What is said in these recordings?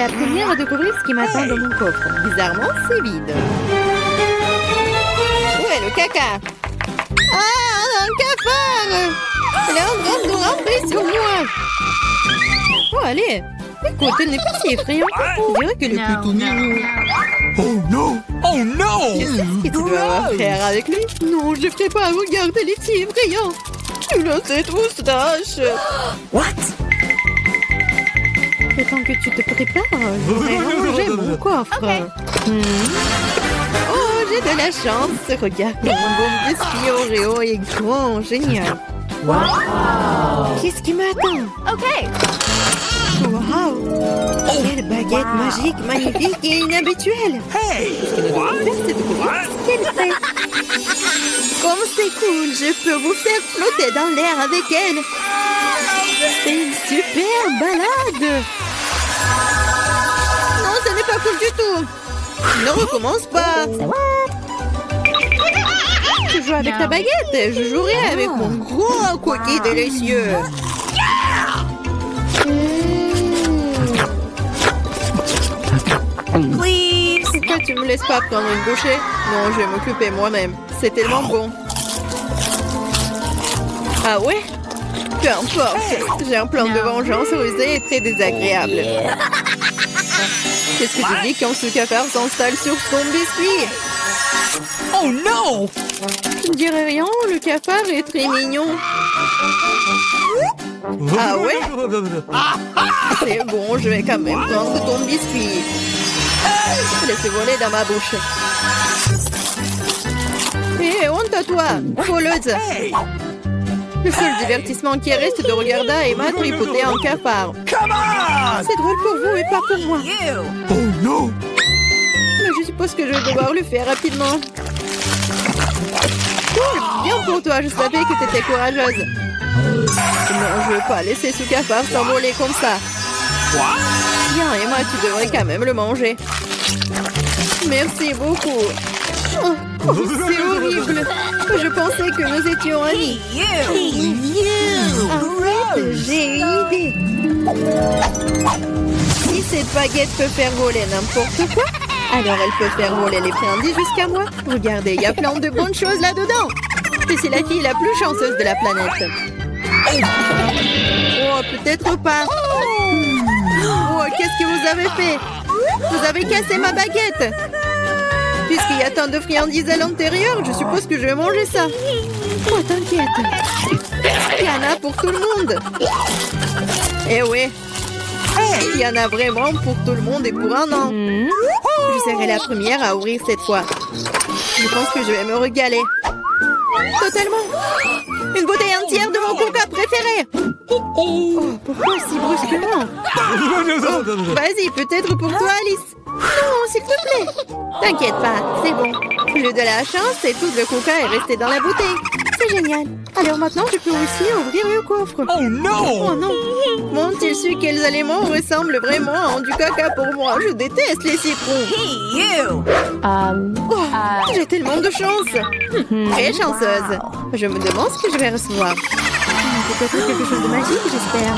la première à découvrir ce qui m'attend dans mon coffre. Bizarrement, c'est vide. Où est le caca? Ah, un cafard! Elle est en train de rentrer sur moi. Oh, allez. Écoute, elle n'est pas si effrayante. On dirait qu'elle est plutôt mignonne. Oh non! Oh non! Qu'est-ce que tu dois faire avec lui? Non, je ne ferai pas. Regarde, elle est si effrayante. Tu as cette moustache. What? Le temps que tu te prépares, je vais ranger mon coffre. Oh, j'ai de la chance. Regarde, mon bon biscuit Oreo est grand. Génial. Wow! Qu'est-ce qui m'attend? Okay. Wow! Quelle baguette magique, magnifique et inhabituelle! Hey! C'est de voir ce qu'elle fait! Comme c'est cool! Je peux vous faire flotter dans l'air avec elle! C'est une super balade! Non, ce n'est pas cool du tout! Ne recommence pas! Tu joues avec ta baguette! Je jouerai avec mon gros cookie délicieux! Please. Pourquoi tu me laisses pas prendre une bouchée? Non, je vais m'occuper moi-même. C'est tellement bon. Ah ouais? Peu importe. J'ai un plan de vengeance rusé et très désagréable. Qu'est-ce que tu dis quand ce cafard s'installe sur ton biscuit? Oh non! Je ne dirais rien, le cafard est très mignon. Ah ouais? C'est bon, je vais quand même prendre ton biscuit. Laisse voler dans ma bouche. Hé, honte à toi, voleuse. Le seul divertissement qui reste de regarder Emma tripoter un cafard. Come on! C'est drôle pour vous et pas pour moi. You. Oh non! Mais je suppose que je vais devoir le faire rapidement. Cool, bien pour toi, je savais que tu étais courageuse. Non, je veux pas laisser ce cafard s'envoler comme ça. Bien, Emma, tu devrais quand même le manger. Merci beaucoup. Oh, c'est horrible. Je pensais que nous étions amis. Arrête, j'ai une idée. Si cette baguette peut faire voler n'importe quoi, alors elle peut faire voler les friandises jusqu'à moi. Regardez, il y a plein de bonnes choses là-dedans. Je suis la fille la plus chanceuse de la planète. Oh, peut-être pas. Oh, qu'est-ce que vous avez fait? Vous avez cassé ma baguette. Puisqu'il y a tant de friandises à l'intérieur, je suppose que je vais manger ça. Oh, t'inquiète. Il y en a pour tout le monde. Eh oui. Il y en a vraiment pour tout le monde et pour un an. Je serai la première à ouvrir cette fois. Je pense que je vais me régaler. Totalement. Une bouteille entière de mon coca préféré. Oh, pourquoi si brusquement? Oh, vas-y, peut-être pour toi, Alice. Non, s'il te plaît. T'inquiète pas, c'est bon. J'ai eu de la chance et tout le coca est resté dans la bouteille. C'est génial. Alors maintenant, je peux aussi ouvrir le coffre. Oh non! Oh non. M'ont-ils su quels aliments ressemblent vraiment à du caca pour moi? Je déteste les citrons. Hey, you. Oh, j'ai tellement de chance. Très chanceuse. Je me demande ce que je vais recevoir. Peut-être quelque chose de magique, j'espère.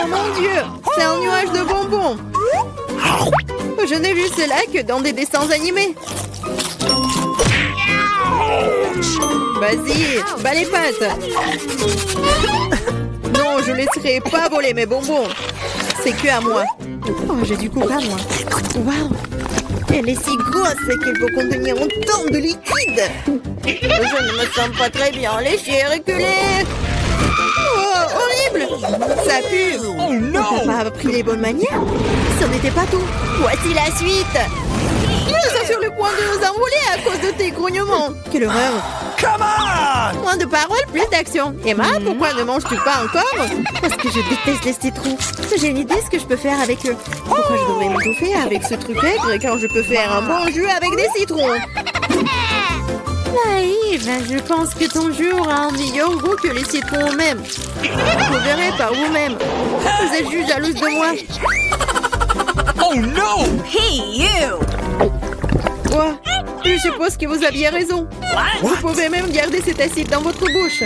Oh mon Dieu, c'est un nuage de bonbons. Je n'ai vu cela que dans des dessins animés. Vas-y, bats les pattes. Non, je laisserai pas voler mes bonbons. C'est que à moi. Oh, j'ai du coca, moi. Waouh. Elle est si grosse qu'elle peut contenir autant de liquide. Je ne me sens pas très bien. Les chiens reculés. Oh, horrible. Ça pue. Oh non! T'as pas appris les bonnes manières? Ce n'était pas tout. Voici la suite. Nous sommes sur le point de nous envoler à cause de tes grognements. Quelle horreur. Come on! Moins de paroles, plus d'action. Emma, pourquoi ne manges-tu pas encore? Parce que je déteste les citrons. J'ai une idée ce que je peux faire avec eux. Pourquoi je devrais m'étouffer avec ce truc aigre quand je peux faire un bon jus avec des citrons? Naïve, je pense que ton jus aura un meilleur goût que les citrons eux-mêmes. Vous verrez par vous-même. Vous êtes juste jalouse de moi. Oh non! Hey, you. Quoi? Je suppose que vous aviez raison. Vous pouvez même garder cet acide dans votre bouche.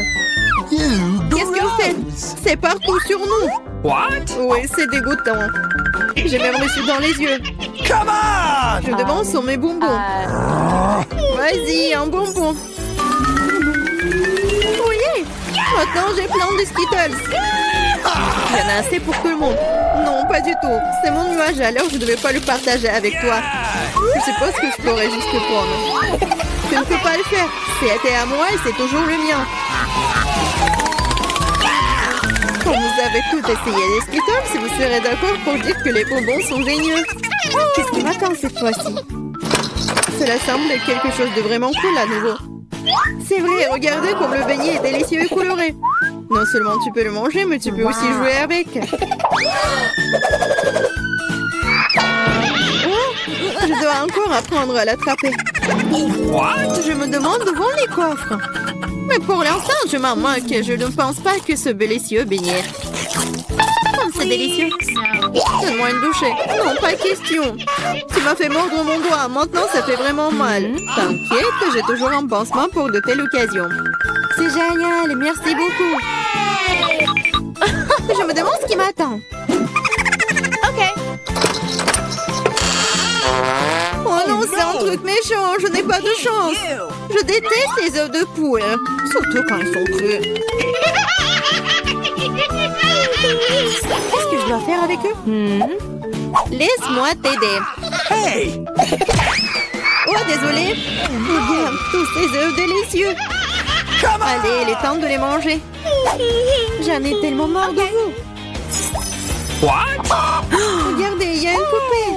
Qu'est-ce que vous faites? C'est partout sur nous. What? Oui, c'est dégoûtant. J'ai même reçu dans les yeux. Come on! Je demande sur mes bonbons. Vas-y, un bonbon. Oui, maintenant j'ai plein de Skittles. Il y en a assez pour tout le monde. Non, pas du tout. C'est mon nuage, alors je ne devais pas le partager avec toi. Je suppose que je pourrais juste le prendre. Tu ne peux pas le faire. C'était à moi et c'est toujours le mien. Quand vous avez tout essayé des Skittles, vous serez d'accord pour dire que les bonbons sont géniaux. Qu'est-ce qui m'attend cette fois-ci? Cela semble quelque chose de vraiment cool à nouveau. C'est vrai, regardez comme le beignet est délicieux et coloré. Non seulement tu peux le manger, mais tu peux aussi jouer avec. Oh, je dois encore apprendre à l'attraper. Je me demande où vont les coffres. Mais pour l'instant, je m'en moque. Je ne pense pas que ce délicieux beignet. Oh, c'est délicieux. Donne-moi une bouchée. Non, pas question. Tu m'as fait mordre mon doigt. Maintenant, ça fait vraiment mal. T'inquiète, j'ai toujours un pansement pour de telles occasions. C'est génial. Merci beaucoup. Je me demande ce qui m'attend. Okay. Oh non, c'est un truc méchant. Je n'ai pas de chance. You. Je déteste les œufs de poule. Surtout quand ils sont crus. Qu'est-ce que je dois faire avec eux? Laisse-moi t'aider. Hey! Oh, désolé. Regarde tous ces œufs délicieux. Allez, il est temps de les manger. J'en ai tellement marre de vous. What? Regardez, il y a une poupée.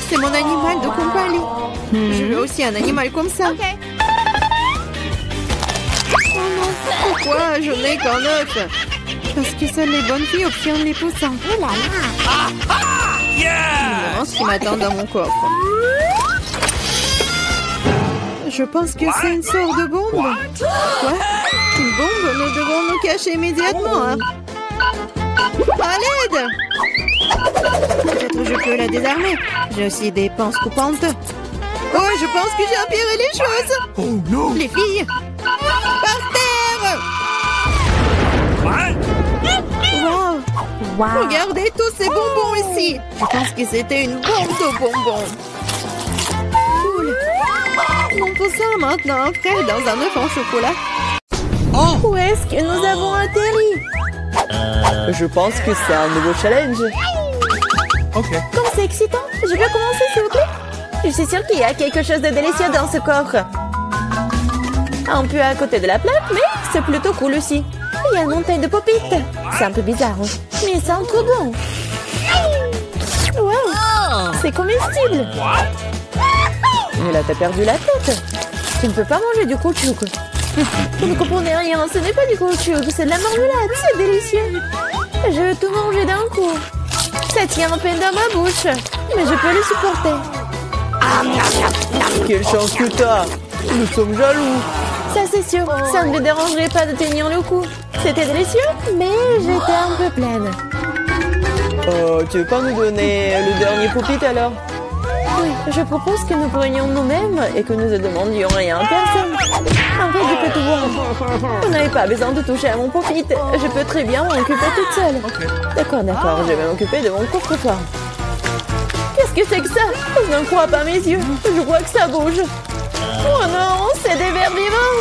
C'est mon animal de compagnie. Je veux aussi un animal comme ça. Okay. Oh non, pourquoi je n'ai qu'un œuf? Parce que seules les bonnes filles obtiennent les poussins. Oh là là. Yeah! Je ce qui m'attend dans mon coffre. Je pense que c'est une sorte de bombe. Quoi? Une bombe? Nous devons nous cacher immédiatement. Hein? À l'aide! Peut-être je peux la désarmer. J'ai aussi des pinces coupantes. Oh, je pense que j'ai empiré les choses. Oh non! Les filles! Par terre! What? Wow! Regardez tous ces bonbons ici! Je pense que c'était une bombe de bonbons. Cool! Mon poussin maintenant un frère dans un œuf en chocolat. Oh! Où est-ce que nous avons atterri? Je pense que c'est un nouveau challenge. Ok. Comme c'est excitant! Je peux commencer s'il vous plaît? Je suis sûre qu'il y a quelque chose de délicieux dans ce coffre. Un peu à côté de la plaque, mais c'est plutôt cool aussi. Il y a une montagne de pop-it. C'est un peu bizarre, hein? Mais ça sent trop bon. Wow! C'est comestible. Mais là, t'as perdu la tête. Tu ne peux pas manger du caoutchouc. Vous ne comprenez rien, ce n'est pas du caoutchouc, c'est de la marmelade, c'est délicieux. Je veux tout manger d'un coup. Ça tient à peine dans ma bouche, mais je peux le supporter. Quelle chance que t'as. Nous sommes jaloux. Ça c'est sûr, ça ne me dérangerait pas de tenir le coup. C'était délicieux, mais j'étais un peu pleine. Tu veux pas nous donner le dernier pop-it alors? Oui, je propose que nous prenions nous-mêmes et que nous ne demandions rien à personne. En fait, je peux tout voir. Vous n'avez pas besoin de toucher à mon pop-it. Je peux très bien m'en occuper toute seule. D'accord, je vais m'occuper de mon coffre-fort. Qu'est-ce que c'est que ça? Je ne crois pas mes yeux. Je crois que ça bouge. Oh non, c'est des vers vivants.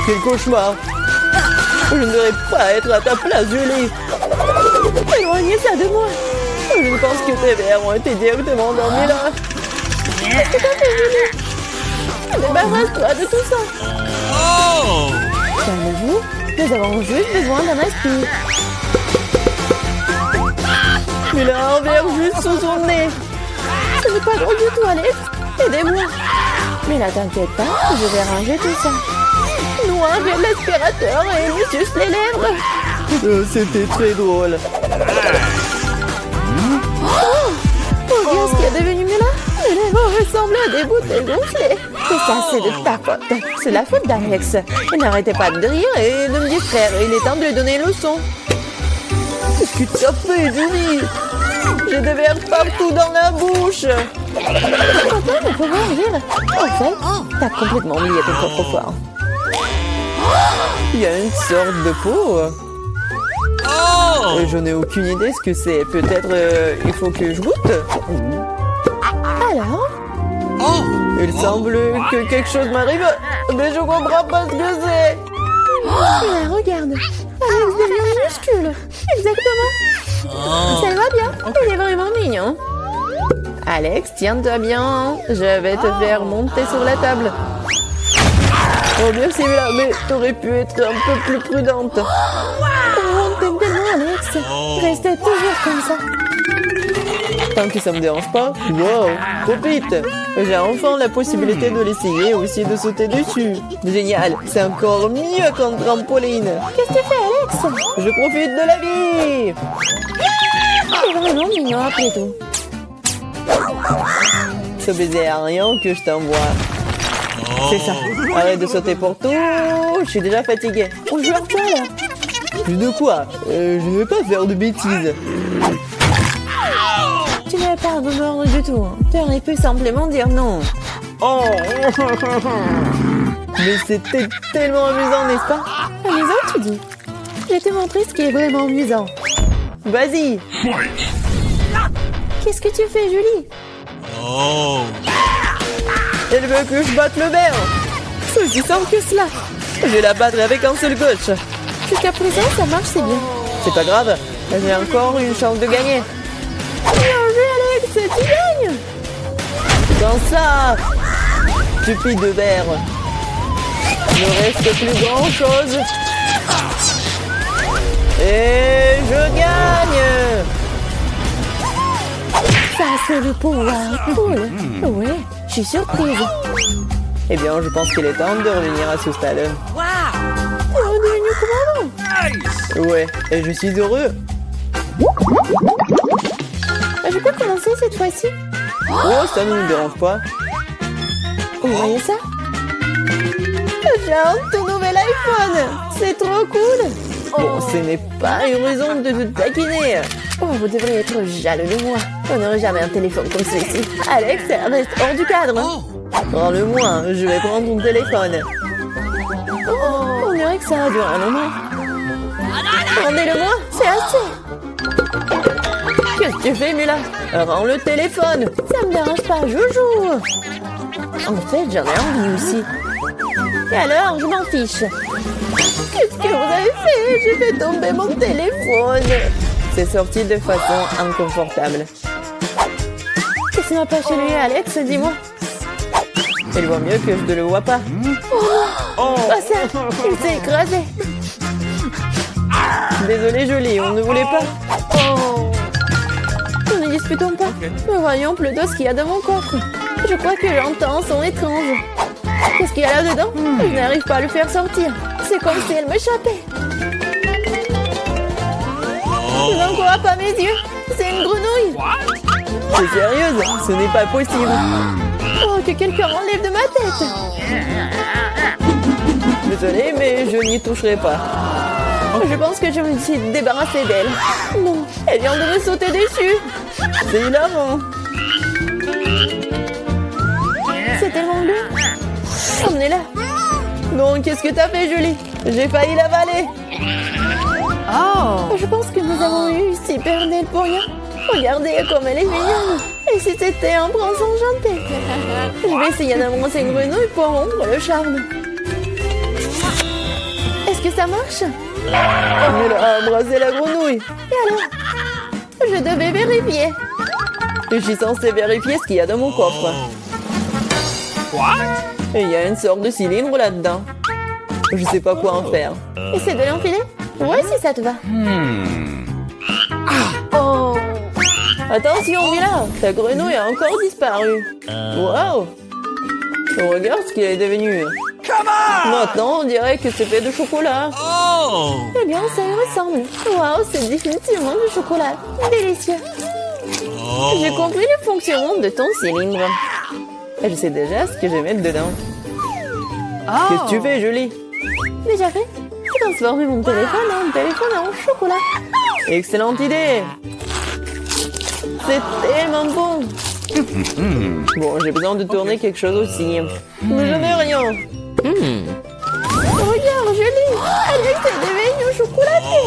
Quel cauchemar. Je ne devrais pas être à ta place, Julie. Éloignez ça de moi. Je ne pense que tes vers ont été directement endormis là. Qu'est-ce que t'as fait, Julie? Débarrasse-toi de tout ça. Oh! Calmez-vous, nous avons juste besoin d'un aspire. Il a un verre juste sous son nez. Ce n'est pas drôle du tout, Alex. Aidez-moi. Mais là, t'inquiète pas, je vais ranger tout ça. Nous enlève l'aspirateur et lui suce les lèvres. C'était très drôle. Oh, regarde ce qui est devenu là. Les lèvres ressemblent à des bouteilles gonflées. Tout ça, c'est de ta faute. C'est la faute d'Alex. Il n'arrêtait pas de rire et de me distraire. Il est temps de lui donner une leçon. Qu'est-ce que tu as fait, Julie? J'ai des vers partout dans la bouche. Papa, on peut voir rire. En fait, t'as complètement oublié ton coffre-fort. Il y a une sorte de peau. Oh! Oh! Je n'ai aucune idée ce que c'est. Peut-être il faut que je goûte. Alors? Oh! Il semble que quelque chose m'arrive, mais je comprends pas ce que c'est. Là, regarde. Alex devient minuscule. Exactement. Oh! Ça va bien. Il est vraiment mignon. Alex, tiens-toi bien. Je vais te faire monter sur la table. Oh, merci, mais t'aurais pu être un peu plus prudente. Oh, t'aimes tellement Alex. Restez toujours comme ça. Tant que ça me dérange pas. Wow, profite. J'ai enfin la possibilité de l'essayer et aussi de sauter dessus. Génial, c'est encore mieux qu'un trampoline. Qu'est-ce que tu fais, Alex? Je profite de la vie. C'est vraiment mignon après tout. Ce baiser aérien que je t'envoie. C'est ça. Arrête de sauter pour tout. Je suis déjà fatiguée. On joue à quoi, là? Plus de quoi? Je ne vais pas faire de bêtises. Tu n'avais pas à me mordre du tout. Tu aurais pu simplement dire non. Oh. Mais c'était tellement amusant, n'est-ce pas? Amusant, tu dis? Je vais te montrer ce qui est vraiment amusant. Vas-y. Qu'est-ce que tu fais, Julie? Oh! Elle veut que je batte le verre. C'est aussi simple que cela. Je vais la battre avec un seul gauche. Jusqu'à présent, ça marche, c'est bien. C'est pas grave. J'ai encore une chance de gagner. Bien joué, Alex, tu gagnes. Dans ça, stupide verre. Il ne reste plus grand chose. Et je gagne. Ça, c'est le pouvoir. Cool. Ouais, je suis surprise. Eh bien, je pense qu'il est temps de revenir à ce stade. T'es redevenu commandant. Ouais, et je suis heureux. Je peux commencer cette fois-ci? Oh, ça ne nous dérange pas. Vous voyez ça? J'ai un tout nouvel iPhone. C'est trop cool. Bon, ce n'est pas une raison de te taquiner. Oh, vous devriez être jaloux de moi. On n'aurait jamais un téléphone comme celui-ci. Alex, reste hors du cadre. Prends-le-moi, je vais prendre ton téléphone. Oh, on dirait que ça a duré un moment. Rendez-le-moi, c'est assez. Qu'est-ce que tu fais, Mila? Rends le téléphone. Ça me dérange pas, je joue. En fait, j'en ai envie aussi. Et alors, je m'en fiche. Qu'est-ce que vous avez fait? J'ai fait tomber mon téléphone. C'est sorti de façon inconfortable. Qu'est-ce qui m'a pas chez lui, Alex? Dis-moi. Il voit mieux que je ne le vois pas. Oh, ça, il s'est écrasé. Désolé, Jolie, on ne voulait pas. Oh. Ne disputons pas. Mais voyons plutôt ce qu'il y a dans mon coffre. Je crois que j'entends un son étrange. Qu'est-ce qu'il y a là-dedans? Je n'arrive pas à le faire sortir. C'est comme si elle m'échappait. Je n'en crois pas mes yeux. C'est une grenouille. T'es sérieuse? Ce n'est pas possible. Oh, que quelqu'un enlève de ma tête. Désolé, mais je n'y toucherai pas. Je pense que je me suis débarrassée d'elle. Non, elle vient de me sauter dessus. C'est hilarant. C'est tellement bleu. Emmenez-la. Non, qu'est-ce que t'as fait, Julie? J'ai failli l'avaler. Je pense que nous avons eu super d'elle pour rien. Regardez comme elle est mignonne. Et si c'était un prince enchanté? Je vais essayer d'avancer une grenouille pour rompre le charme. Est-ce que ça marche? Elle a embrassé la grenouille. Et alors? Je devais vérifier. Je suis censée vérifier ce qu'il y a dans mon coffre. Et il y a une sorte de cylindre là-dedans. Je sais pas quoi en faire. Essaie de l'enfiler? Ouais, si ça te va. Oh! Attention, Mila, ta grenouille a encore disparu. Wow! Regarde ce qu'il est devenu. Maintenant, on dirait que c'est fait de chocolat. Oh! Eh bien, ça y ressemble. Waouh, c'est définitivement du chocolat. Délicieux. J'ai compris le fonctionnement de ton cylindre. Et je sais déjà ce que je vais mettre dedans. Qu'est-ce que tu fais, Julie? Déjà fait? J'ai transformé mon téléphone en chocolat. Excellente idée. C'est tellement bon. Bon, j'ai besoin de tourner quelque chose aussi. Mais je n'ai rien. Regarde, Julie. Alex est devenu chocolaté.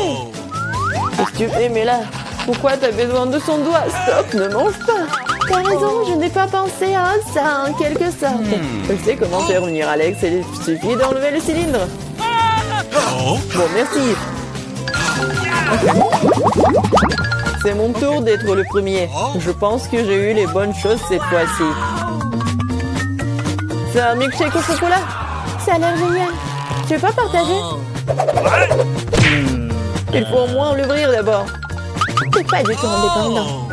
Qu'est-ce que tu fais, mais là? Pourquoi t'as besoin de son doigt? Stop, ne mange pas. T'as raison, je n'ai pas pensé à ça en quelque sorte. Je sais comment faire venir Alex, il suffit d'enlever le cylindre. Oh. Bon, merci. C'est mon tour d'être le premier. Je pense que j'ai eu les bonnes choses cette fois-ci. C'est un milkshake au chocolat. Ça a l'air génial. Tu veux pas partager? Il faut au moins l'ouvrir d'abord. T'es pas du tout indépendant.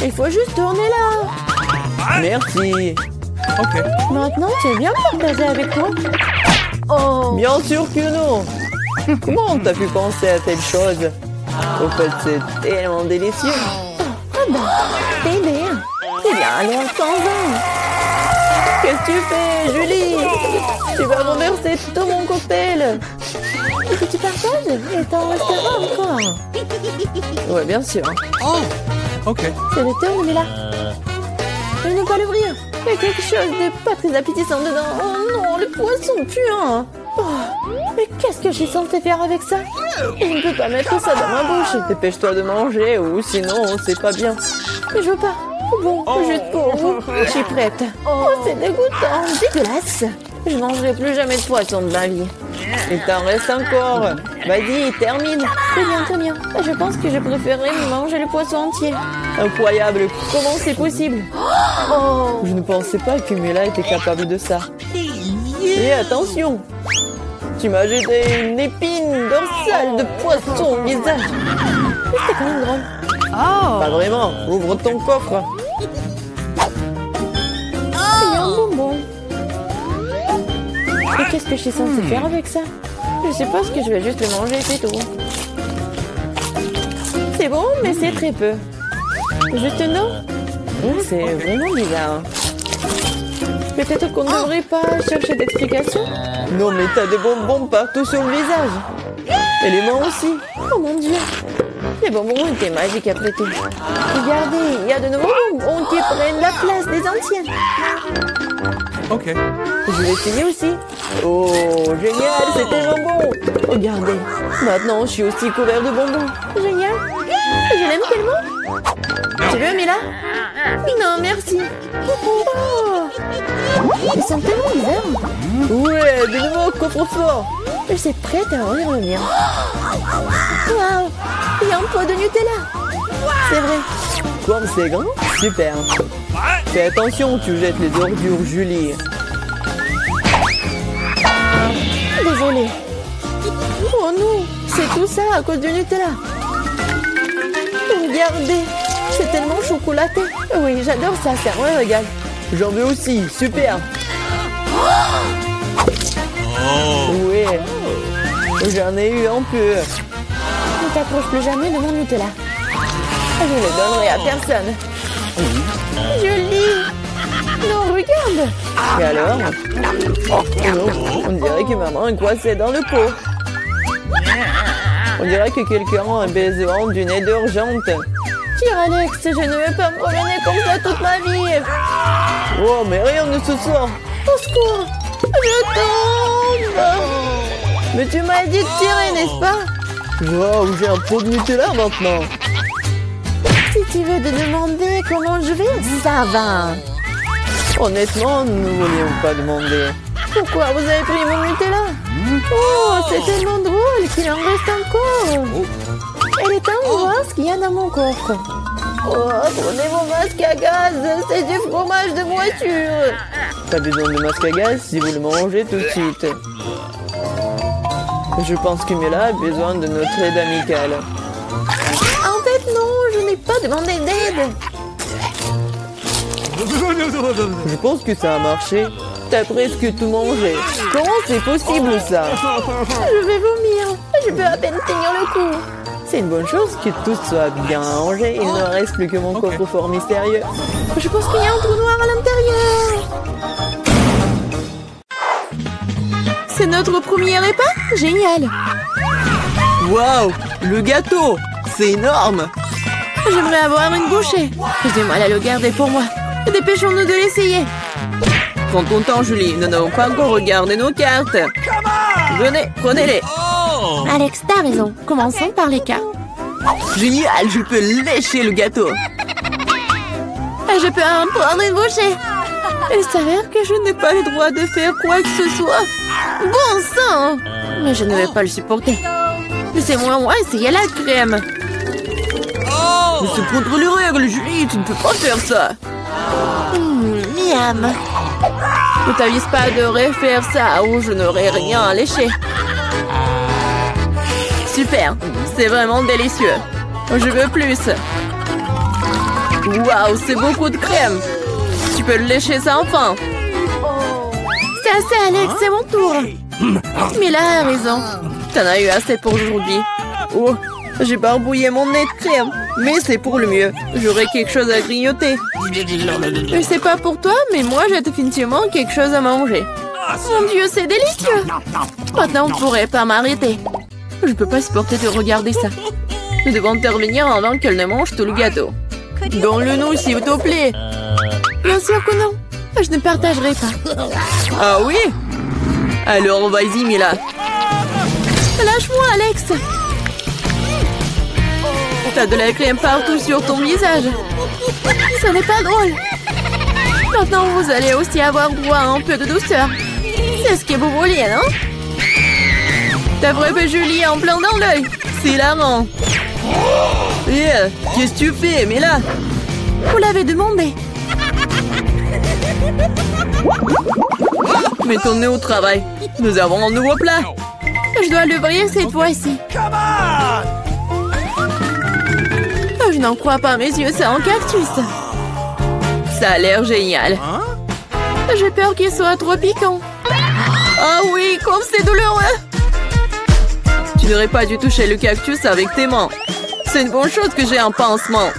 Il faut juste tourner là. Merci. Ok. Maintenant, tu veux bien partager avec moi? Oh, Bien sûr que non. Comment t'as pu penser à telle chose? Au fait, c'est tellement délicieux. t'es bien. Eh bien, alors, t'en. Qu'est-ce que tu fais, Julie? Tu vas renverser tout mon cocktail. Est-ce que tu partages? Et t'en resteras encore. Ouais, bien sûr. Oh. Ok. C'est le tour, mais là. Je ne peux pas l'ouvrir. Il y a quelque chose de pas très appétissant dedans. Oh non, le poisson puant. Oh, mais qu'est-ce que je suis censée faire avec ça? Je ne peux pas mettre ça dans ma bouche. Dépêche-toi de manger ou sinon, c'est pas bien. Mais je veux pas. Bon, juste pour vous. Je suis prête. Oh, c'est dégoûtant. Dégueulasse. Je mangerai plus jamais de poisson de ma vie. Il t'en reste encore. Vas-y, termine. Très bien, très bien. Je pense que je préférerais manger le poisson entier. Incroyable. Comment c'est possible? Oh, Je ne pensais pas que Mila était capable de ça. Et attention, tu m'as jeté une épine dorsale de poisson au visage. c'était quand même drôle. Pas vraiment. Ouvre ton coffre. Il y a un bonbon. Et qu'est-ce que je suis censée faire avec ça? Je suppose que je vais juste le manger, c'est tout. C'est bon, mais c'est très peu. Juste une eau? C'est vraiment bizarre. Peut-être qu'on ne devrait pas chercher d'explications? Non, mais t'as des bonbons partout sur le visage. Et les mains aussi. Oh mon Dieu! Les bonbons étaient magiques après tout. Regardez, il y a de nouveaux bonbons qui prennent la place des anciens. Ok. Je vais essayer aussi. Oh, génial, c'est tellement bon. Regardez, maintenant je suis aussi couvert de bonbons. Génial! Je l'aime tellement! Tu veux, Mila? Non, merci. Oh. Ils sont tellement bizarres. Ouais, de nouveau coffre-fort. Je suis prête à ouvrir le mien. Waouh! Il y a un pot de Nutella. C'est vrai. Comme c'est grand, super. Fais attention, tu jettes les ordures, Julie. Désolée. Oh non! C'est tout ça à cause du Nutella. Regardez! C'est tellement chocolaté. Oui, j'adore ça, c'est un régal. J'en veux aussi, super. Oh. Ouais, j'en ai eu un peu. Ne t'approche plus jamais de mon Nutella. Je ne le donnerai à personne. Julie! Non, regarde! Et alors? Oh non, on dirait que maman est coincée dans le pot. On dirait que quelqu'un a besoin d'une aide urgente. Tire, Alex, je ne veux pas me promener comme ça toute ma vie. Oh, mais rien ne se sort. Au secours! Je tombe! Mais tu m'as dit de tirer, n'est-ce pas? Wow, j'ai un pot de Nutella maintenant. Si tu veux te demander comment je vais, ça va. Honnêtement, nous ne voulions pas demander. Pourquoi vous avez pris mon Nutella? Oh, c'est tellement drôle qu'il en reste encore. Elle est temps de voir ce qu'il y a dans mon coffre. Oh, prenez mon masque à gaz, c'est du fromage de voiture. Pas besoin de masque à gaz si vous le mangez tout de suite. Je pense que Mila a besoin de notre aide amicale. En fait, non, je n'ai pas demandé d'aide. Je pense que ça a marché. T'as presque tout mangé. Comment c'est possible ça? Je vais vomir. Je peux à peine tenir le coup. C'est une bonne chose que tout soit bien rangé. Il ne reste plus que mon coffre-fort mystérieux. Je pense qu'il y a un trou noir à l'intérieur. C'est notre premier repas? Génial. Waouh, le gâteau, c'est énorme. J'aimerais avoir une bouchée. J'ai du mal à le garder pour moi. Dépêchons-nous de l'essayer. Prends ton temps, Julie. Nous n'avons pas encore regardé nos cartes. Venez, prenez-les. Oh. Alex, t'as raison. Commençons par les cartes. Génial, je peux lécher le gâteau. Je peux en prendre une bouchée. Il s'avère que je n'ai pas le droit de faire quoi que ce soit. Bon sang! Mais je ne vais pas le supporter. Laissez-moi essayer la crème. Mais c'est contre les règles, Julie, tu ne peux pas faire ça. Miam. Ne t'avise pas de refaire ça ou je n'aurai rien à lécher. Super, c'est vraiment délicieux. Je veux plus. Waouh, c'est beaucoup de crème. Tu peux le lécher sans fin. C'est assez, Alex, c'est mon tour. Mila a raison. T'en as eu assez pour aujourd'hui. Oh, j'ai barbouillé mon nez de crème. Mais c'est pour le mieux. J'aurai quelque chose à grignoter. Je sais pas pour toi, mais moi j'ai définitivement quelque chose à manger. Mon Dieu, c'est délicieux. Maintenant, on ne pourrait pas m'arrêter. Je peux pas supporter de regarder ça. Nous devons intervenir avant qu'elle ne mange tout le gâteau. Donne-le-nous, s'il te plaît. Bien sûr que non. Je ne partagerai pas. Ah oui? Alors, vas-y, Mila. Lâche-moi, Alex. T'as de la crème partout sur ton visage. Ce n'est pas drôle. Maintenant, vous allez aussi avoir droit à un peu de douceur. C'est ce que vous vouliez, non? T'as frappé Julie en plein dans l'œil. C'est hilarant. Yeah, qu'est-ce que tu fais, Mila? Vous l'avez demandé. Mets ton nez au travail. Nous avons un nouveau plat. Je dois l'ouvrir cette fois-ci. Je n'en crois pas, mes yeux, c'est un cactus. Ça a l'air génial. J'ai peur qu'il soit trop piquant. Ah oui, comme c'est douloureux. Tu n'aurais pas dû toucher le cactus avec tes mains. C'est une bonne chose que j'ai un pansement.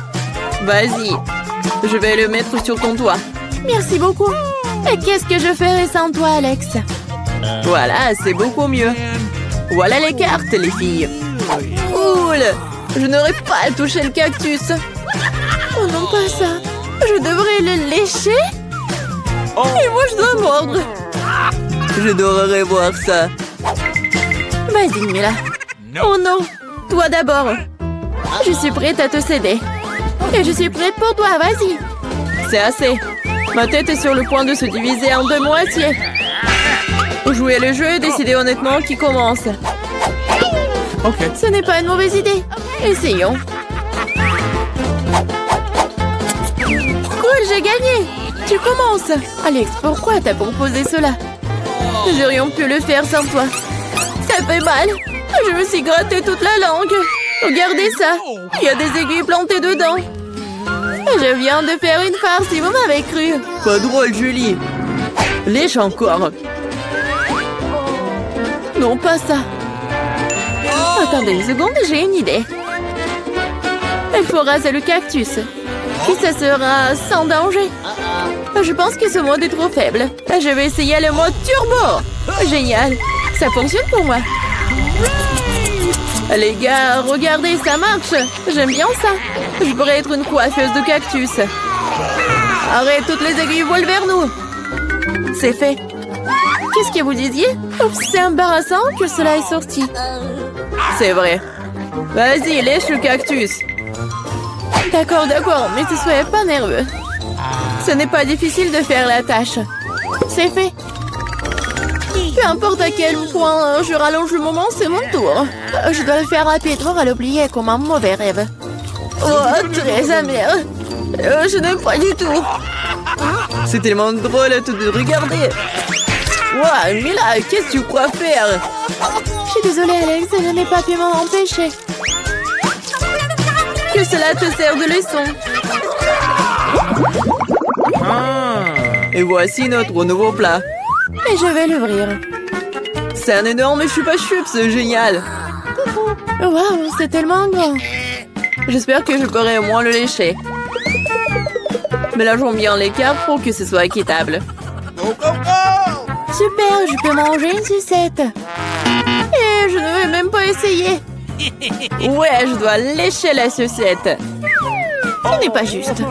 Vas-y, je vais le mettre sur ton toit. Merci beaucoup. Et qu'est-ce que je ferais sans toi, Alex? Voilà, c'est beaucoup mieux. Voilà les cartes, les filles. Cool. Je n'aurais pas touché le cactus. Oh non, pas ça. Je devrais le lécher? Et moi, je dois mordre. Je devrais voir ça. Vas-y, Mila. Oh non. Toi d'abord. Je suis prête à te céder. Et je suis prête pour toi, vas-y. C'est assez. Ma tête est sur le point de se diviser en deux moitiés. Jouez le jeu et décidez honnêtement qui commence. Ok. Ce n'est pas une mauvaise idée. Essayons. Cool, j'ai gagné. Tu commences. Alex, pourquoi t'as proposé cela? Nous aurions pu le faire sans toi. Ça fait mal. Je me suis gratté toute la langue. Regardez ça. Il y a des aiguilles plantées dedans. Je viens de faire une farce, si vous m'avez cru. Pas drôle, Julie. Lèche encore. Non, pas ça. Attendez une seconde, j'ai une idée. Il faut raser le cactus. Puis ça sera sans danger. Je pense que ce mode est trop faible. Je vais essayer le mode turbo. Génial. Ça fonctionne pour moi. Les gars, regardez, ça marche. J'aime bien ça. Je pourrais être une coiffeuse de cactus. Arrête, toutes les aiguilles volent vers nous. C'est fait. Qu'est-ce que vous disiez? Oups, c'est embarrassant que cela est sorti. C'est vrai. Vas-y, lèche le cactus. D'accord, mais ne soyez pas nerveux. Ce n'est pas difficile de faire la tâche. C'est fait. Peu importe à quel point je rallonge le moment, c'est mon tour. Je dois le faire rapidement à l'oublier comme un mauvais rêve. Oh, très amer. Je n'aime pas du tout. C'est tellement drôle de regarder. Wow, Mila, qu'est-ce que tu crois faire? Je suis désolée, Alex, je n'ai pas pu m'en empêcher. Que cela te sert de leçon. Et voici notre nouveau plat. Et je vais l'ouvrir. C'est un énorme chupa-chups, génial. Waouh, c'est tellement grand. J'espère que je pourrai au moins le lécher. Mélangeons bien les cartes pour que ce soit équitable. Super, je peux manger une sucette. Et je ne vais même pas essayer. Ouais, je dois lécher la sucette. Ce n'est pas juste.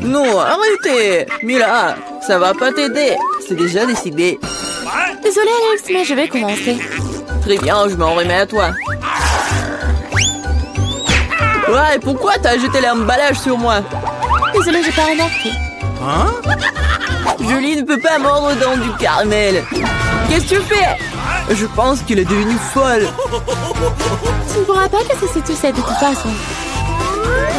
Non, arrêtez. Mila, ça va pas t'aider. C'est déjà décidé. Désolée, Alex, mais je vais commencer. Très bien, je m'en remets à toi. Ouais, pourquoi t'as jeté l'emballage sur moi? Désolée, j'ai pas remarqué. Julie ne peut pas mordre dans du caramel. Qu'est-ce que tu fais? Je pense qu'il est devenu folle. Tu ne pourras pas casser cette sucette de toute façon.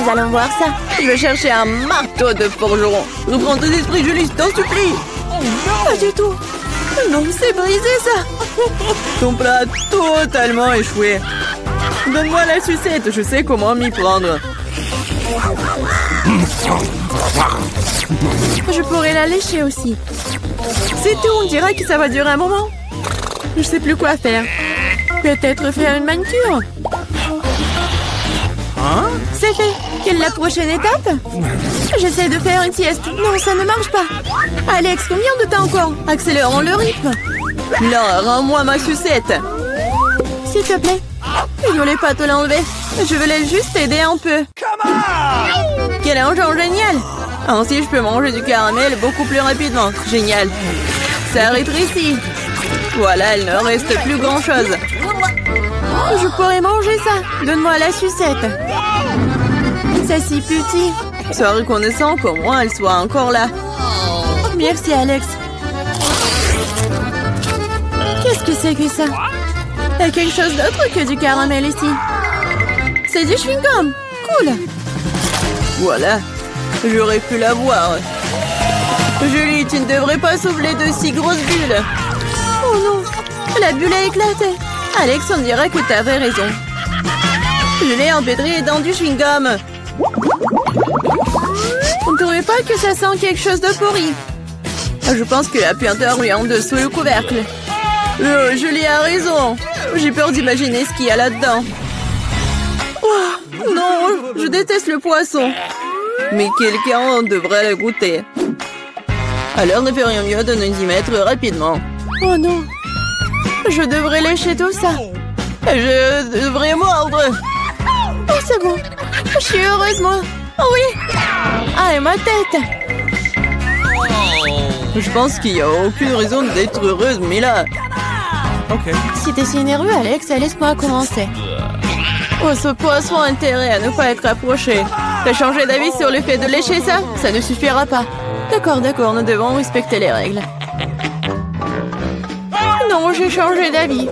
Nous allons voir ça. Je vais chercher un marteau de forgeron. Reprends tes esprits, Julie, je t'en supplie. Pas du tout. Non, c'est brisé ça. Ton plat a totalement échoué. Donne-moi la sucette, je sais comment m'y prendre. Je pourrais la lécher aussi. C'est tout, on dirait que ça va durer un moment. Je sais plus quoi faire. Peut-être faire une manucure. C'est fait. Quelle est la prochaine étape? J'essaie de faire une sieste. Non, ça ne marche pas. Alex, combien de temps encore? Accélérons le rythme. Non, rends-moi ma sucette. S'il te plaît. Je voulais pas te l'enlever. Je voulais juste t'aider un peu. Quel engin génial! Ainsi, je peux manger du caramel beaucoup plus rapidement. Génial. Ça rétrécit. Voilà, il ne reste plus grand-chose. Je pourrais manger ça. Donne-moi la sucette. C'est si petit. Sois reconnaissant qu'au moins elle soit encore là. Merci, Alex. Qu'est-ce que c'est que ça? Il y a quelque chose d'autre que du caramel ici. C'est du chewing-gum. Cool. Voilà. J'aurais pu l'avoir. Julie, tu ne devrais pas souffler de si grosses bulles. Oh non. La bulle a éclaté. Alex, on dirait que tu avais raison. Je l'ai empêtré dans du chewing-gum. Vous ne trouvez pas que ça sent quelque chose de pourri? Je pense que la puanteur vient de sous le couvercle. Julie a raison. J'ai peur d'imaginer ce qu'il y a là-dedans. Oh, non, je déteste le poisson. Mais quelqu'un devrait le goûter. Alors ne ferions mieux de nous y mettre rapidement. Oh non. Je devrais lécher tout ça. Je devrais mordre. Oh, c'est bon. Je suis heureuse, moi. Oh oui. Ah, et ma tête. Je pense qu'il n'y a aucune raison d'être heureuse, mais là... Ok. Si t'es si nerveux, Alex, laisse-moi commencer. Oh, ce poisson a intérêt à ne pas être approché. T'as changé d'avis sur le fait de lécher ça? Ça ne suffira pas. D'accord, nous devons respecter les règles. Non, j'ai changé d'avis.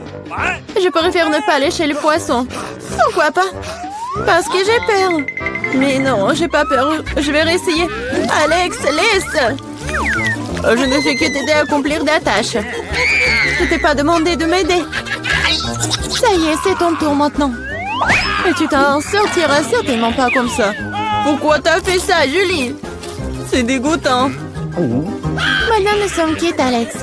Je préfère ne pas lécher le poisson. Pourquoi pas? Parce que j'ai peur. Mais non, j'ai pas peur. Je vais réessayer. Alex, laisse! Je ne fais que t'aider à accomplir des tâches. Je t'ai pas demandé de m'aider. Ça y est, c'est ton tour maintenant. Et tu t'en sortiras certainement pas comme ça. Pourquoi t'as fait ça, Julie? C'est dégoûtant. Maintenant, nous sommes quittes, Alex.